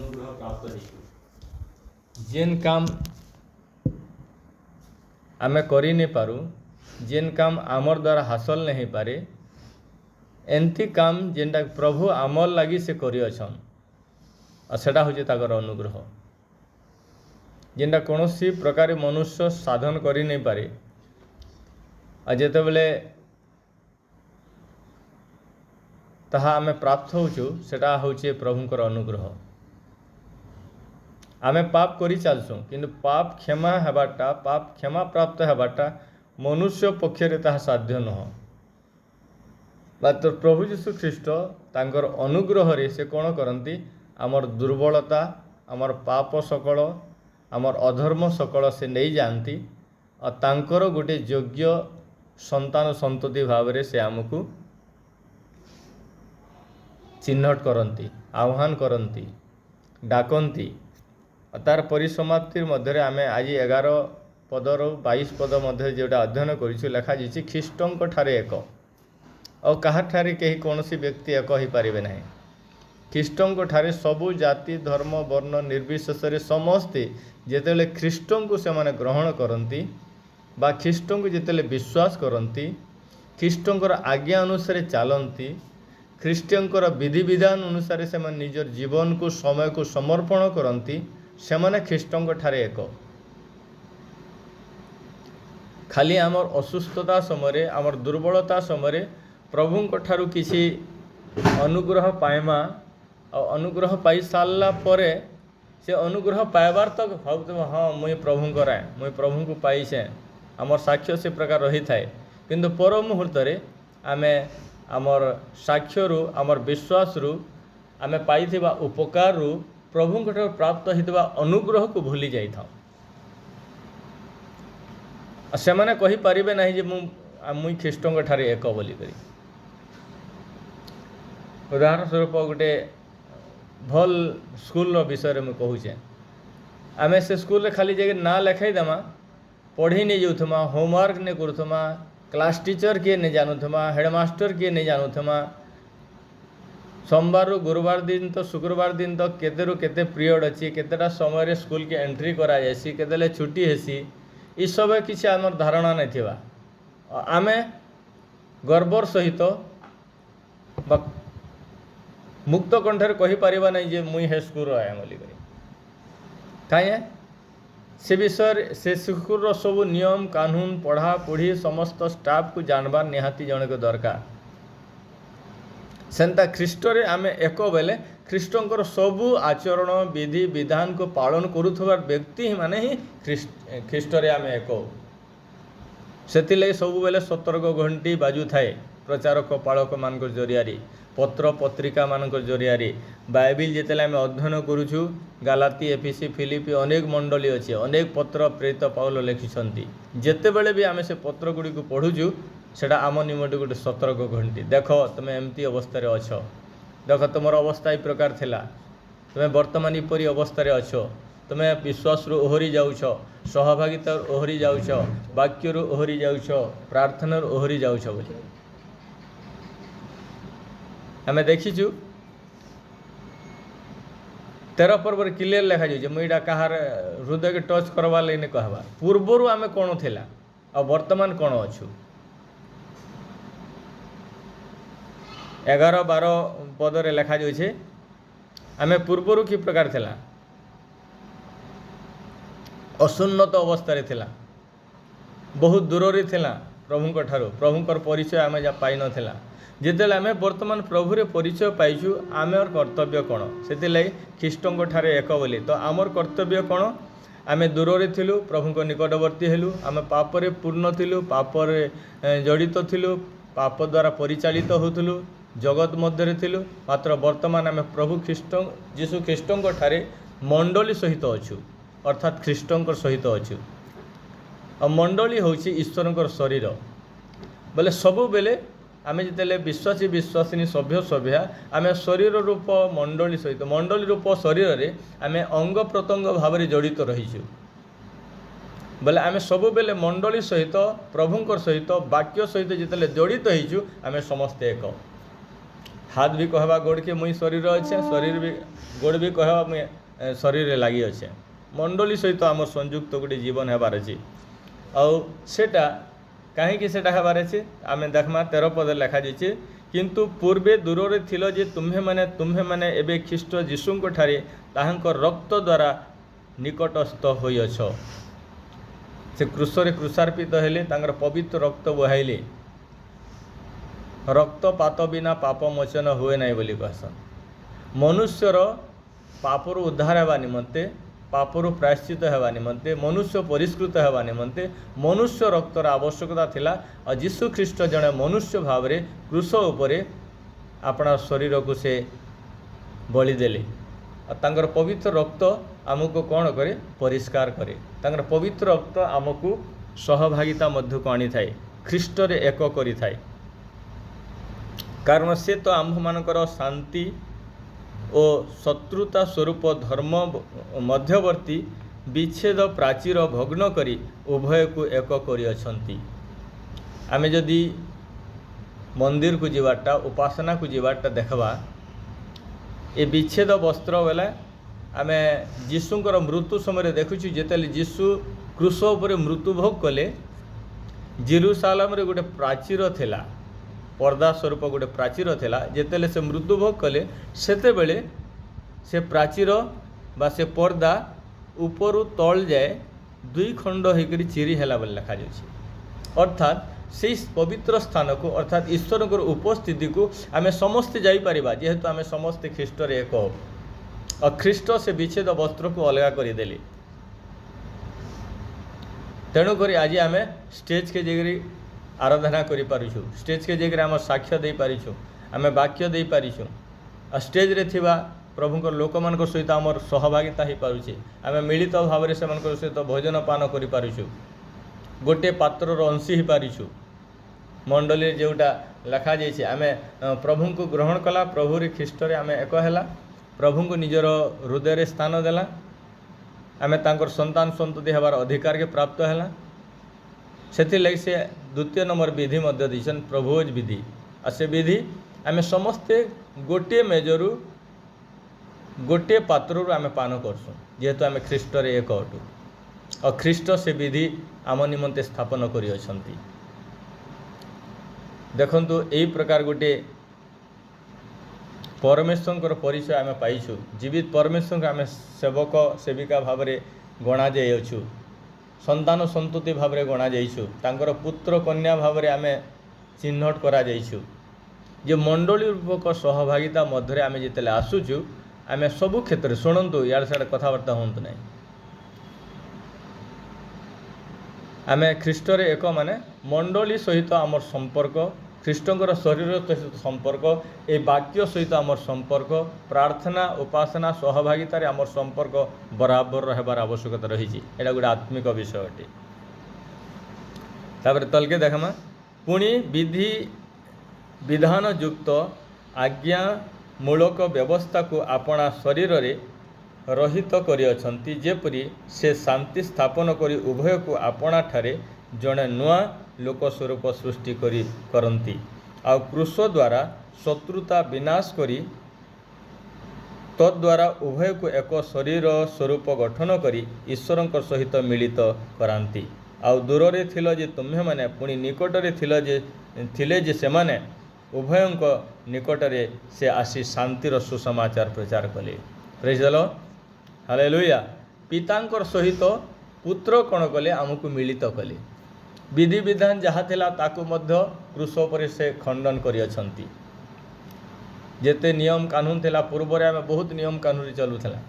अनुग्रह प्राप्त हो जेन काम आमे करी नहीं पारू जेन काम आमर द्वारा हासिल नहीं पारे एंती काम जेनटा प्रभु आमर लगी से करी अछन और सेटा होचे ताकर अनुग्रह जेनटा कौन सी प्रकार मनुष्य साधन करी नहीं पारे और जेते बेले ताहा आमे प्राप्त होचु सेटा होचे प्रभुंकर अनुग्रह आमे पाप करी चलसु किंतु पाप क्षमा हेबाटा पाप क्षमा प्राप्त हेबाटा मनुष्य पक्षरे ताहा साध्य नह मात्र प्रभु यीशु ख्रीष्ट तांकर अनुग्रह रे से कौन करती आमर दुर्बलता आमर पाप सकल आमर अधर्म सकल से नहीं जाती और तांकर गोटे योग्य संतान संतति भाव रे से आमको चिन्हट करती आह्वान करती डाकती और तार परिसमाप्ति मध्य आम आज 11 पदर 22 पद मध्य जोटा अध्ययन कर लेखा जाइए ख्रीष्टों ठारे एक और कहाठारे कहीं कौन व्यक्ति एक हो पारे ना ख्रीष्टों ठारे सबु जाति धर्म वर्ण निर्विशेष समस्ते जितेबाला ख्रीष्टों को से ग्रहण करती बा ख्रीष्टों को जितेबाला विश्वास करती ख्रीष्टों आज्ञा अनुसार चलती ख्रीष्टियंकर विधि विधान अनुसार से निजर जीवन को समय को समर्पण करती से माने ख्रीष्टों ठारे एक खाली आमर असुस्थता समय आमर दुर्बलता समय प्रभु ठारू किसी अनुग्रह पाइमा और अनुग्रह पाई सारा परे से अनुग्रह पाइबार तक भाव हाँ मुई प्रभुंकर मुई प्रभु को पाइसे आमर साक्ष्य से प्रकार रही थाए किंतु पर मुहूर्त आमे आमर साक्ष्यरु आमर विश्वास आमे पाइथिबा उपकार प्रभु प्राप्त होता अनुग्रह को भूली जाई था से माने कहि परिबे नहीं जे मुई ख्रीष्टों ठारे एक बोली करी उदाहरण स्वरूप गोटे भल स्कूल विषय में कहूचे आमे से स्कूल खाली जगह ना लिखाई देमा पढ़ी नहीं जाऊमा होमवर्क नहीं करूमा क्लास टीचर किए नहीं जानूमा हेडमास्टर किए नहीं जानूमा सोमवार गुरुवार दिन तो शुक्रवार दिन तो केते केते पीरियड अच्छी केतेटा समय स्कूल के एंट्री करा जायसी केतेले छुट्टी हेसी ई सब किसी आमर धारणा नहीं थिबा आमे गर्वर सहित मुक्त कंठर कहि परिबा नहीं जे मुई हे स्कूल आया बोली करी काहे से विषय से स्कूल सब नियम कानून पढ़ा पढ़ी समस्त स्टाफ को जानबार निहाती जन को दरकार सेंता ख्रीष्टरे आमे एक बेले ख्रीष्टों सबू आचरण विधि विधान को पालन करुथबार व्यक्ति ही माने ही ख्रीष्टरे आमे एक से सब बेले सतर्क घंटी बाजू थाए प्रचारक पालक मान जरिया पत्र पत्रिका मान जरिया बाइबिल जिते आम अध्ययन करुचु गालाती एफिसी फिलिपी अनेक मंडली अच्छे अनेक पत्र प्रेरित पाउल लिखिं जिते बड़े भी आम से पत्र गुड़ी को पढ़ुचु सेटा आम निमटे गोटे सतर्क घंटी देख तुम्हें एमती अवस्था अच्छ देख तुम अवस्था ये प्रकार थिला तुम्हें वर्तमान इपरी अवस्था अच्छ तुम्हें विश्वास ओहरी जाऊछ सहभागिता ओहरी जाऊछ वाक्य ओहरी जाऊछ प्रार्थना ओहरी जाऊछ बोली आम देखीचु 13 पर्व क्लियर लिखा जाए मुझा कहार हृदय के टच करवा लगे कहवा पूर्वर आम कौन थिला और वर्तमान कौन अच्छु 11-12 पदरे लिखा जाए आम पूर्वर कि प्रकार थिला असुन्नत अवस्था थिला बहुत दूर थिला प्रभुंक ठारू प्रभुंकर परिचय आम जा पाई नथिला जितेबाला आम बर्तमान प्रभुरे परिचय पाइचु आमर कर्तव्य कौन से ख्रीष्टों ठारे एक बोली तो आमर कर्तव्य कौन आम दूर थिलु प्रभु निकटवर्ती हेलु आम पापरे पूर्ण थिलु पापरे जड़ित थिलु पाप द्वारा परिचालित होथुलु जगत मध्य थिलु मात्र वर्तमान आम प्रभु ख्रीष्ट जीशु ख्रीष्टों ठारे मंडली सहित अच्छु अर्थात ख्रीष्टों सहित अच्छु और मंडली हूँ ईश्वर शरीर बोले सबु बेले आम जिते विश्वासी विश्वासिनी सभ्य सभ्या आम शरीर रूप मंडली सहित मंडली रूप शरीर रे आम अंग प्रत्यंग भाव में जड़ित रहीचु बोले आम सब बेले मंडली सहित प्रभुंकर सहित वाक्य सहित जिते जड़ित होइचु आम समस्ते एक हाथ भी कहवा गोड़ के मुई शरीर अच्छे शरीर भी गोड़ भी कहवा मुई शरीर लगी अच्छे मंडली सहित आम संयुक्त गोटे जीवन हेबार अच्छी आउटा कहीं से हेबार अच्छे आम देखमा 13 पद लिखा जाइए किंतु पूर्वे दूर थिल जे तुम्हें माने एबे ख्रीष्ट जीशुंक ठारे ताहांकर रक्त द्वारा निकटस्थ होइअछ से क्रूसरे क्रूसार्पित हेले तांकर पवित्र रक्त बहाइले रक्तपात बिना पाप मोचन हुए नहीं बोली कहसन मनुष्यर पापर उद्धार हेबा निमंते पापर प्रायश्चित हेबा निमंते मनुष्य परिष्कृत हेबा निमंते मनुष्य रक्तर आवश्यकता थिला और जीशु ख्रीष्ट जड़े मनुष्य भाव में क्रूस उपरे अपना शरीर को से बलि देले और तांकर पवित्र रक्त आमको कौन करे परिष्कार करे तांकर पवित्र रक्त आमको सहभागिता मध्य को आनी थाए ख्रीष्ट रे एक करी थाए कारण से तो आम्भ मानकर शांति और शत्रुता स्वरूप धर्म मध्यवर्ती विच्छेद प्राचीर भग्न करी उभय को एक करी अछंती आमे जदि मंदिर को जीवाटा उपासना को जीवाटा देखबा ए विच्छेद वस्त्र बेला आमे जीशुंकर मृत्यु समय देखुछु जेतेले जीशु क्रूस उपरे मृत्यु भोग कले जेरूसालेम रे गोटे प्राचीर थिला पर्दा स्वरूप गोटे प्राचीर थिला जेतेले से मृत्यु भोग कले सेते बेले से प्राचीर बा से पर्दा उपरु तल जाए 2 खंड होकर चिरी हेला बोली लिखा जाउछि अर्थात से पवित्र स्थान को अर्थात ईश्वर उपस्थिति को आमे समस्ते जाई परिबा जेहेतु आमे समस्ते ख्रीष्ट रे एक और ख्रीष्ट से विच्छेद वस्त्र को अलग करदेले तेणुक आज आम स्टेज के जगह आराधना करि पारुछु स्टेज के जगह आम साक्ष्य दे पारिछु आम वाक्य दे पारिछु आ स्टेज रे थिबा प्रभुंकर लोक मान सहित आमर सहभागिता हो पारुछे आम मिलित भाव में सेमान सहित भोजन पान करि पारुछु गोटे पात्र अंशी हो पारिछु मंडली जोटा लिखा जाइए आम प्रभु को ग्रहण कला प्रभु रे ख्रीष्ट रे आम एक हैला प्रभु को निजर हृदय रे स्थान देला आम तांकर संतान संतति हबार अधिकार के प्राप्त हैला सेति लगी से द्वितीय नंबर विधि मध्य दीछन प्रभोज विधि आ से विधि आम समस्ते गोटे मेजरु गोटे पात्रु आम पान करसुँ जेहेतु आम ख्रीष्ट रे एक अटु और ख्रीष्ट से विधि आम निमंते स्थापन करि अछंती देखंतु एई प्रकार गोटे परमेश्वर परिचय आम पाइछु जीवित परमेश्वर आम सेवक सेविका भाव में गणा जाइछु संतान संतति भाव में गणा जाइछु तांकर पुत्र कन्या भाव में आम चिन्हट करा जाइछु जे मंडली रूपक सहभागिता मध्य आम जिते आसुचु आम सबु क्षेत्र शुणु यार साड़े कथबार्ता हूँ ना आम ख्रीष्ट रे एक माने मंडली सहित आमर संपर्क ख्रीष्टर शरीर सहित संपर्क ए वाक्य सहित आमर संपर्क प्रार्थना उपासना सहभागिता रे आमर संपर्क बराबर रहबार आवश्यकता रही एटा गोटे आत्मिक विषय अटे तापर तलके देखमा पुणी विधि विधान युक्त आज्ञा मूलक व्यवस्था को अपना शरीर रे रहित करि अछंती जेपरि से शांति स्थापन करी उभय को अपना ठारे जड़े नुआ लोक स्वरूप सृष्टि करती आ क्रूस द्वारा शत्रुता विनाश करी तद्वारा उभय को एक शरीर स्वरूप गठन करी ईश्वर सहित मिलित करांती आ दूर रे थिलो जे तुम्हें माने पुणी निकट रे थिले जे से माने उभयंक निकट रे से आसी शांतिर सुसमाचार प्रचार कले प्रेज द लॉर्ड हालेलुया पितांकर सहित पुत्र कौन कले आमको मिलित कले विधि विधान जहाँ थिला ताकू मध्य क्रूस पर से खंडन करि अछंती जेते नियम कानून थिला पूर्व रे आमे बहुत नियम कानून चलुथला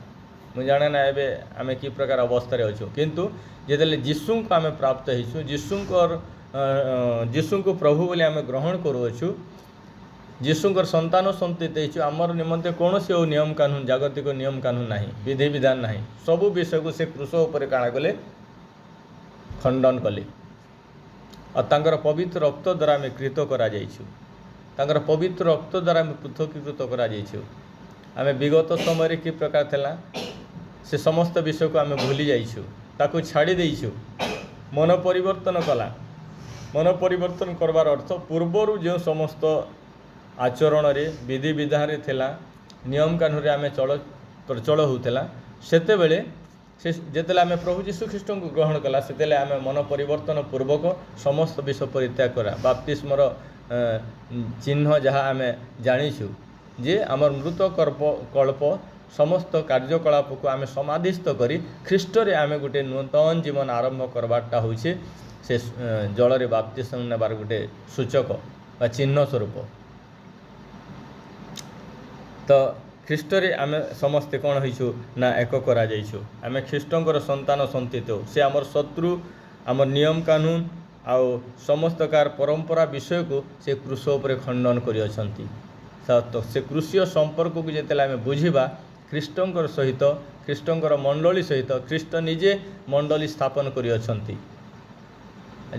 मुझे जाने ना एबे आमे की प्रकार अवस्था रे अछु किंतु जेतेले जीशु को आमे प्राप्त हेछु जीशु को प्रभु बोली आमे ग्रहण करू अछु जीशुंकर संतान संतति आमर निमंते कौन से नियम कानून जागतिक नियम कानून नहीं विधि विधान नहीं सबू विषय को से क्रूस उपर काणा कले खंडन कले और तांकर पवित्र रक्त द्वारा आम कृत करा जाइछु तांकर पवित्र रक्त द्वारा आम पृथकीकृत करा जाइछु आम विगत समय कि प्रकार थिला से समस्त विषय को आम भूली जाइछु ताकू छाड़ी देइछु मन परिवर्तन कला मन परिवर्तन करवार अर्थ पूर्वर जो समस्त आचरण विधि विधान थिला नियम कानून आम प्रचल होता सेते बेले से जिते आम प्रभु जीशु ख्रीष्ट को ग्रहण कला से आम मन परिवर्तन पूर्वक समस्त विष परित्याग करा बाप्तिस्मर चिन्ह जहाँ आम जाचु जे आमर मृत कल्प समस्त कार्यकलाप को आम समाधिस्थ करी ख्रीष्ट रे आम गोटे नूतन जीवन आरंभ करवाटा हूँ से जल रे बाप्तिस्म नेबार गोटे सूचक बा चिन्ह स्वरूप। तो ख्रीष्ट रे आम समस्ते कौन होइछु ना एक करा जाइछु आम ख्रीष्टंकर संतान संतित से आमर शत्रु आमर नियम कानून आउ समस्त कार परंपरा विषय को से क्रूस उपरे खंडन करि अछंती। तो से क्रूसीय संपर्क को जेते आम बुझिबा ख्रीष्टंकर सहित ख्रीष्टंकर मंडली सहित ख्रीष्ट निजे मंडली स्थापन करि अछंती।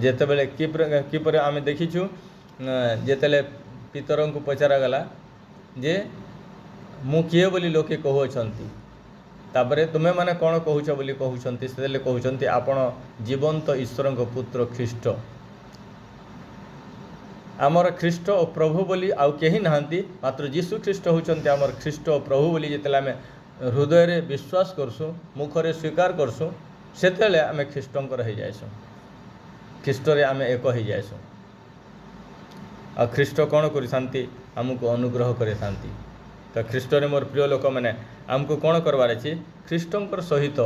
जेते बेले किपर आम देखिछु जेते पितर को पचारा गला जे मु किए बोली लोके कहउछंती तापरे तुमे माने कौन कहूछ बोली कहउछंती से कहउछंती आपण जीवंत ईश्वर पुत्र ख्रीष्ट आमर ख्रीष्ट और प्रभु बोली आउ कहीं नहांती मात्र जीशु ख्रीष्ट होचंती आमर ख्रीष्ट और प्रभु बोली जेतेले आमे हृदय रे विश्वास करसु मुखरे स्वीकार करसु सेतेले आमे ख्रीष्टंकर हो जायसु ख्रीष्ट रे आमे एक हो जायसु आ ख्रीष्ट कौन करिसांती हमको अनुग्रह करिसांती। तो ख्रीष्ट रे मोर प्रिय लोक मैंने आमको कौन करवार अच्छे ख्रीष्टंकर सहित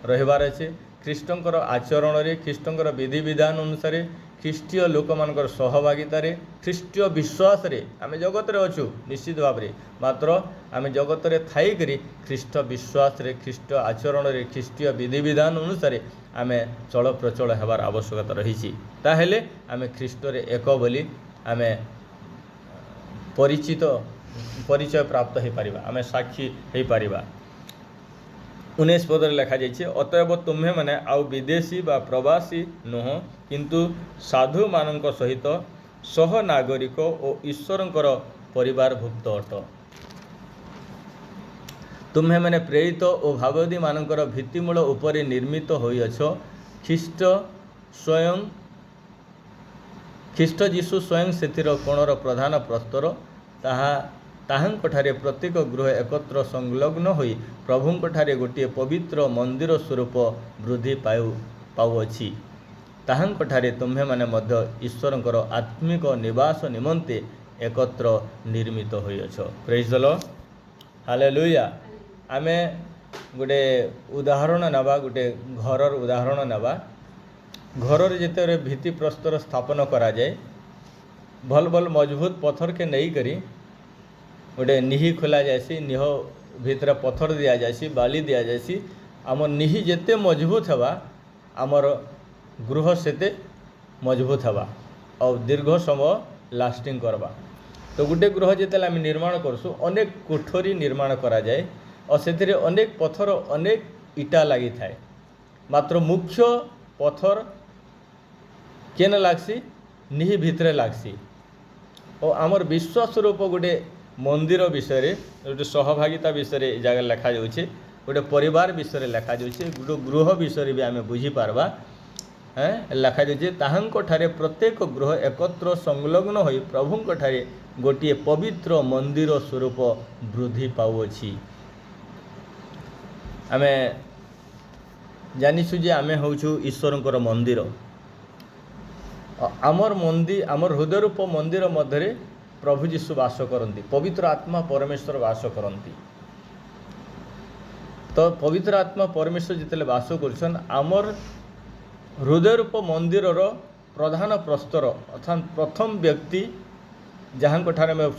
रहिबार अच्छे ख्रीष्टंकर आचरण रे ख्रीष्टंकर विधि विधान अनुसार ख्रीष्टीय लोक मानकर सहभागितार ख्रीष्टीय विश्वास रे आमे जगत रे अछु निश्चित भाव रे मात्र आमे जगत रे थाई करी ख्रीष्ट विश्वास रे ख्रीष्ट आचरण रे ख्रीष्टीय विधि विधान अनुसार आमे चल प्रचल हेबार आवश्यकता रही ताहेले आमे ख्रीष्ट रे एक बोली आमे परिचय प्राप्त हो पारिबा आमे साक्षी हो पारिबा। 19 पद लिखा जाइए अतएव तुम्हें माने आउ विदेशी बा प्रवासी नुह किंतु साधु मानक सहित सह नागरिक और ईश्वरंकर परिवारभुक्त अट तुम्हें माने प्रेरित और भावदी मानकर भित्तिमूल उपरे निर्मित होइअछ ख्रीष्ट जीशु स्वयं सेतिर कोणर प्रधान प्रस्तर ताहांठारे प्रत्येक गृह एकत्र संलग्न होई प्रभुंठारे गोटे पवित्र मंदिर स्वरूप वृद्धि पाउअछि ताहांठारे तुम्हें माने मध्य ईश्वरंकर आत्मिक निवास निमंते एकत्र निर्मित होइअछ। Praise the lord hallelujah. आमे गोटे उदाहरण नबा गोटे घरर उदाहरण नबा घर जेते भित्ति प्रस्तर स्थापन करा जाए भल भल मजबूत पत्थर के नहीं करी गोटे निही खोला जाएसी निह भितर पत्थर दिया जाएसी बाली दिया जाएसी आम निही जेते मजबूत हवा आमर गृह सेते मजबूत हवा और दीर्घ समय लास्टिंग करवा। तो गोटे गृह जेते आम निर्माण करसु अनेक कोठरी निर्माण करा जाए और से अनेक पत्थर अनेक इटा लगी थाए मात्र मुख्य पत्थर केन लागसी निही भितरे लागसी और आमर विश्वास रूप गोटे मंदिर विषय गोटे सहभागिता विषय जगह लिखा जाउछे गोटे परिवार विषय लिखा जाउछे गोटे गृह विषय भी आम बुझीपारबा लिखा जाउछे ताहांठारे प्रत्येक गृह एकत्र संलग्न होई प्रभुंठारे गोटे पवित्र मंदिर स्वरूप वृद्धि पाउअछि। आमे जानिछु जे आमे होउछु ईश्वरंकर मंदिर आमर मंदिर आमर हृदय रूप मंदिर मध्य प्रभु जीशु वास करती पवित्र आत्मा परमेश्वर वास करती। तो पवित्र आत्मा परमेश्वर जिते वास कर आमर हृदय रूप मंदिर प्रधान प्रस्तर अर्थात प्रथम व्यक्ति जहाँ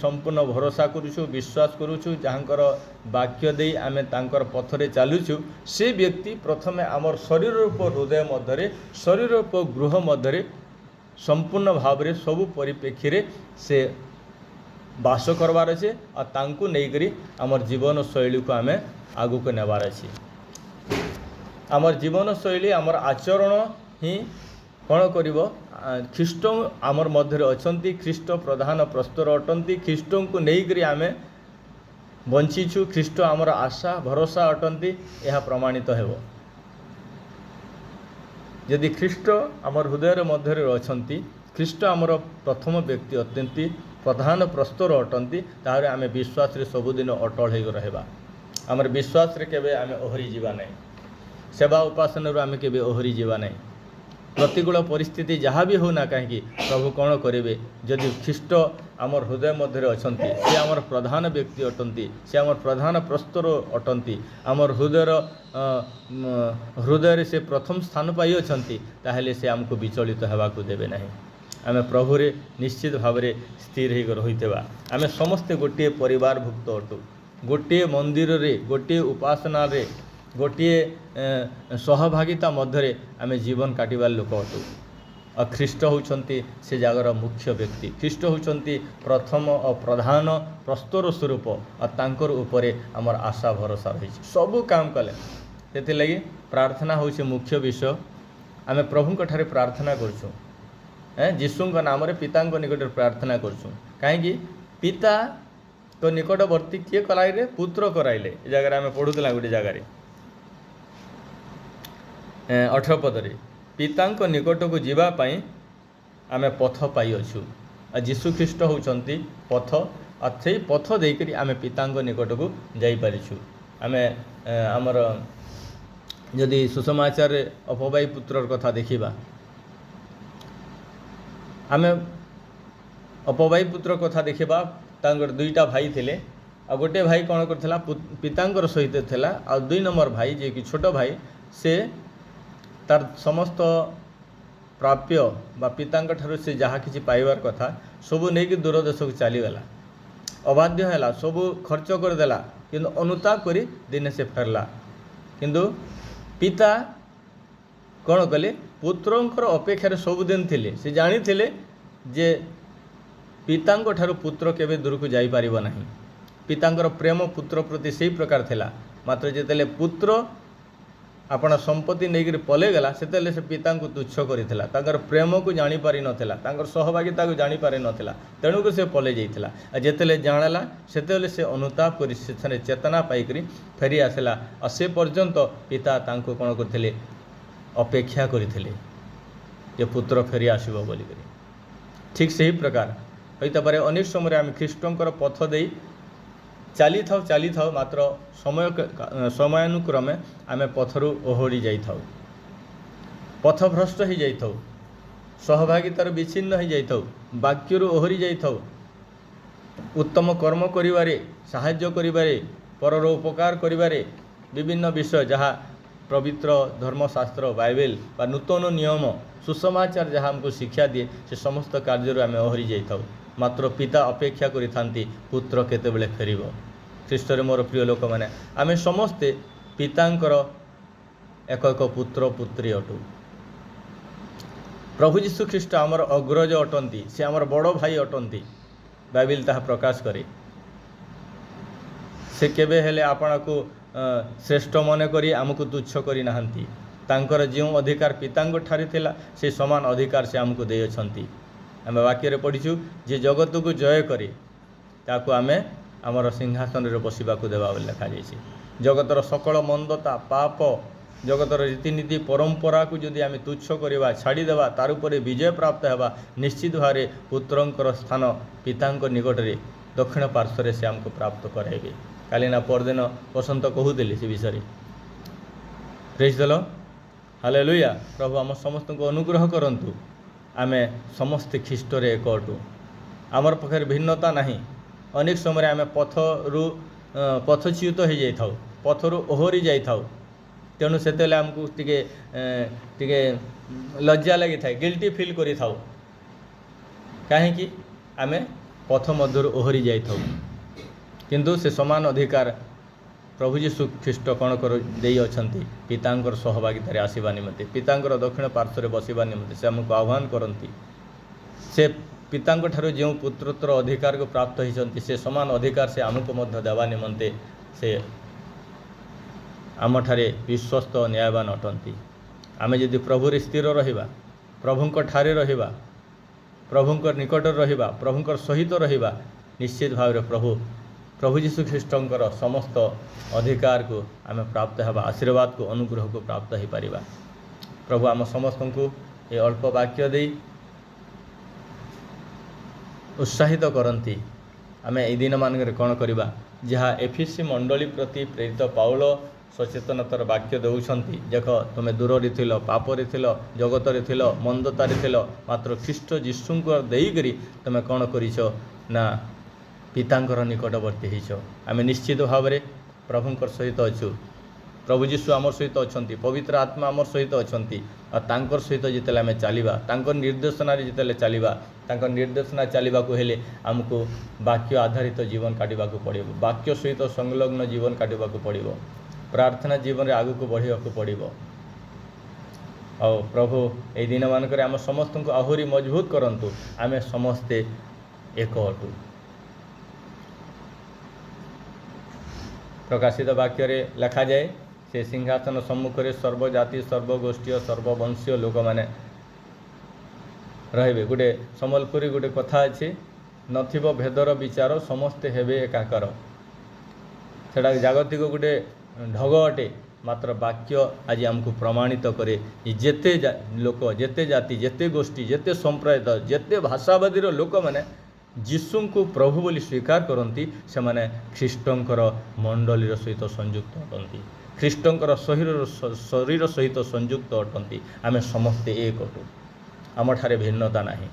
संपूर्ण भरोसा करुचु विश्वास करुचु जहाँकर वाक्य दे आमे तांकर पथरे चलुचु से व्यक्ति प्रथम आमर शरीर रूप हृदय मध्य शरीर रूप गृह मध्य संपूर्ण भाव में सबु परिप्रेक्षी से बास करवार अच्छे और तांकु नहीं करी आमर जीवन शैली को आमे आगु को नेबार अच्छे। आमर जीवन शैली आमर आचरण ही कौन करिवो ख्रीष्ट आमर मध्य अछंती ख्रीष्ट प्रधान प्रस्तर अटंती ख्रीष्ट को नहीं करी आमे बंचीछु ख्रीष्ट आमर आशा भरोसा अटंती यह प्रमाणित हेबो। यदि ख्रीष्ट आमर हृदय मध्य अछंती ख्रीष्ट आमर प्रथम व्यक्ति अत्यंती प्रधान प्रस्तर अटंती ताहरे आमे विश्वास रे सबुदिन अटल हो रहा आमर विश्वास रे केबे आमे ओहरी जीवा नहीं सेवा उपासन रो आमे केबे ओहरी जीवा नहीं प्रतिकूल परिस्थिति जहाँ भी होना कहीं प्रभु कौन करेंगे जदि ख्रीष्ट आमर हृदय मध्य अछंती से आमर प्रधान व्यक्ति अटंती से आमर प्रधान प्रस्तर अटंती आमर हृदय से प्रथम स्थान पाई अछंती ताहेले से आमको विचलित होगाकू देवे नहीं आम प्रभु रे निश्चित भाव में स्थिर हो रहीवा आम समस्ते गोटे परिवार भुक्त अटू गोटे मंदिर रे गोटे उपासना रे गोटे सहभागिता मध्य आम जीवन काटिबार लोक अटू और ख्रीष्ट होउछंती से जगार मुख्य व्यक्ति ख्रीष्ट होउछंती प्रथम और प्रधान प्रस्तर स्वरूप और तांकर उपरे आमर आशा भरोसा रही सबू काम कले से लगी प्रार्थना होउछे मुख्य विषय आम प्रभु ठारे प्रार्थना करछुं जीशु नाम रे पिता निकट प्रार्थना करछुं कहीं पिता तो निकटवर्ती किए कराइले पुत्र कराइले जगह आम पढ़ुला गोटे जगार 18 पदरे पिता निकट को जीवाई आम पथ पाई अच्छु जीशु ख्रीष्ट होउछंती पथ और से पथ देकर आम पिता निकट को जापरिछु आम आमर जदि सुसमाचार अपवाई पुत्र कथा देखा आम अपवाई पुत्र कथा देखा दुईटा भाई थिले आ गोटे भाई कौन करथिला पितांकर सहित थिला आ 2 नंबर भाई जे कि छोट भाई से तार समस्त प्राप्य बा पितांक ठारू से जहाँ किसी पाइबार कथा सबू नहीं कि दूर देश को चलीगला अबाध्य है सबू खर्च करदेला किंतु अनुताप करी दिने से फेरला किंतु पिता कौन कले पुत्रंकर अपेक्षार सबुदिन थिले से जानी थिले जे पितांक ठारू पुत्र केबे दूर को जाई परिबो नाही पितांकर प्रेम पुत्र प्रति सही प्रकार थिला मात्र जेतेले पुत्र अपना संपत्ति नहीं पलैगला से पिता को तुच्छ करथिला तांकर प्रेम को जानी पारि नथिला तांकर सहभागिता को जानी पारि नथिला तेणुक से पलै जाइथिला जेतेले जानला सेतेले से अनुताप करी से चेतना पाइकरी फेरी आसला और से पर्यंत पिता तांको कोन करथिले अपेक्षा करथिले जे पुत्र फेरी आसीबो बोली करी ठीक सही प्रकार होइता पारे अनेक समय आम ख्रीष्टंकर पथ दे चली था मात्र समयानुक्रमे आम पथरु ओहड़ी जाइथाउ पथभ्रष्ट हो जाइथाउ सहभागितार विच्छिन्न हो जाइथाउ वाक्यरु ओहरी जाइथाउ उत्तम कर्म करिवारे साहाय्य करिवारे परर उपकार करिवारे विभिन्न विषय जहाँ पवित्र धर्मशास्त्र बाइबल बा नूतन नियम सुसमाचार जहाँ हमको शिक्षा दिए से समस्त कार्य आम ओहरी जाइथाउ मात्र पिता अपेक्षा करिथांती पुत्र केतेबेले फेरिबो ख्रीष्टरे मोर प्रिय लोक मैंने आम समस्ते पितांकर एक एक पुत्र पुत्री अटू प्रभु जीशु ख्रीष्ट आमर अग्रज अटंती से आमर बड़ भाई अटंती बाइबल ताहा प्रकाश करे से केबे हेले आपना को श्रेष्ठ मन करी आमको तुच्छ करी नाहंती तांकर जो अधिकार पितांक ठारे थिला से समान अधिकार से आमको दे अछंती आम वाक्य पढ़ीचु जे जगत को जय करे ताको आमे आमर सिंहासन रे बसिबाकू देवा लिखा जाइए जगतर सकल मंदता पाप जगतर रीतिनीति परंपरा को जदि आम तुच्छ करवा छाड़ीदेवा तार उपरे विजय प्राप्त होगा निश्चित भाव पुत्रंकर स्थान पितांक निकटरे दक्षिण पार्श्व से आमको प्राप्त कराइबे काली ना परदिन बसंत कहूली से विषय प्रेज द लॉर्ड हालेलुया प्रभु आम समस्त को अनुग्रह करंतु आमे समस्ते ख्रीष्टर एक अटू आमर पाखे भिन्नता नहीं अनेक समय आम पथरु पथच्युत हो जाइथाउ पथरु ओहरी जाइथाउ तेणु सेतेले आमको टिके लज्जा लगी थाए गिल्टी फील करि थाउ कहीं आमे पथ मध्यरु ओहरी जाइथाउ किंतु से समान अधिकार प्रभु जीशु ख्रीष्ट कौन कर दे अछंती पितांकर सहभागितारे आसीबा निमंते पितांकर दक्षिण पार्श्व बसिबा निमंते से आमको आह्वान करती से पितांक ठारू जो पुत्रत्वर अधिकार को प्राप्त होती से समान अधिकार से आमको मध्य देवा निमंते से आम ठारे विश्वस्त न्यायवान अटंती आमे यदि प्रभु स्थिर रहिबा प्रभुंक ठारे रहिबा प्रभुंकर निकट रहिबा प्रभुंकर सहित रहिबा निश्चित भाव प्रभु जीशु ख्रीष्टंकर समस्त अधिकार को आम प्राप्त हेबा आशीर्वाद को अनुग्रह को प्राप्त हो पारिबा प्रभु आम समस्त को ये अल्प वाक्य दे उत्साहित करती आम ए दिन मानक कौन करवा जहाँ एफिसी मंडली प्रति प्रेरित पाउल सचेतनतार वाक्य दौरान देख तुम्हें दूर थिल पापरे थिल जगत थिल मंदतार थिल मात्र ख्रीष्ट जीशु को देकरी तुम्हें कौन करना पितांकर निकटवर्ती हो आम निश्चित भाव में प्रभुंर सहित अच्छु प्रभु जीशु आम सहित अच्छा पवित्र आत्मा आम सहित अच्छा और सहित जिते आम चलवा निर्देशना जिते चलवा निर्देशना चलने हेले आमको वाक्य आधारित जीवन काटवा पड़ो वाक्य सहित संलग्न जीवन काटवा पड़ो प्रार्थना जीवन में आगू बढ़ा पड़ो और प्रभु ये दिन मानक आम समस्त को आहरी मजबूत करंतु आम समस्ते एक अटू प्रकाशित वाक्य लिखा जाए से सिंहासन सम्मुखें सर्वजाति सर्वगोष्ठी सर्ववंशीय लोक मैंने रे गोटे सम्बलपुरी गोटे कथा अच्छे नथिबो भेदर विचार समस्ते हेबे एकाकर सेटा जागतिक गोटे ढग अटे मात्र वाक्य आज आमको प्रमाणित करे जेते लोक जेते जाति जेते गोष्ठी जेते संप्रदाय जेते भाषावादी लोक मैंने जीशु को प्रभु बोली स्वीकार करती से माने ख्रीष्टंकर मंडलीर सहित संयुक्त अटंती ख्रीष्टंकर शरीर सहित संयुक्त अटंती आमे समस्ते एक अटू आम ठारे भिन्नता नहीं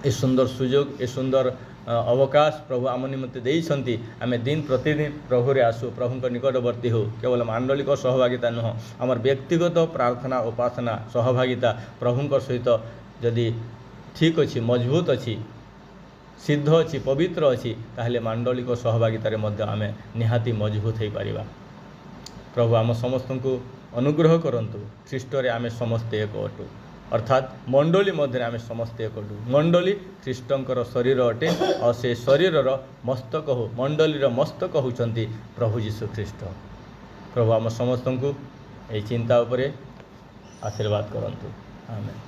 ए सुंदर सुजोग ए सुंदर अवकाश प्रभु आम निमंते देइछंती आमे दिन प्रतिदिन प्रभु रे आसु प्रभु निकटवर्ती हो केवल मांडलिक सहभागिता नुह आमर व्यक्तिगत प्रार्थना उपासना सहभागिता प्रभुंकर सहित जदि ठीक अच्छी मजबूत अच्छी सिद्ध अच्छी पवित्र अच्छी ताहले मांडलिक सहभागितार मध्य आम निहाती मजबूत हो पारिबा प्रभु आम समस्त को अनुग्रह करंतु ख्रीष्टरे आम समस्ते एक अटू अर्थात मंडली मध्य आम समस्ते एक अटू मंडली ख्रीष्टंकर शरीर अटे और से शरीर मस्तक हो मंडलीर मस्तक होचंती प्रभु जीशु ख्रीष्ट प्रभु आम समस्त को यही चिंता उपरे आशीर्वाद करंतु आमेन।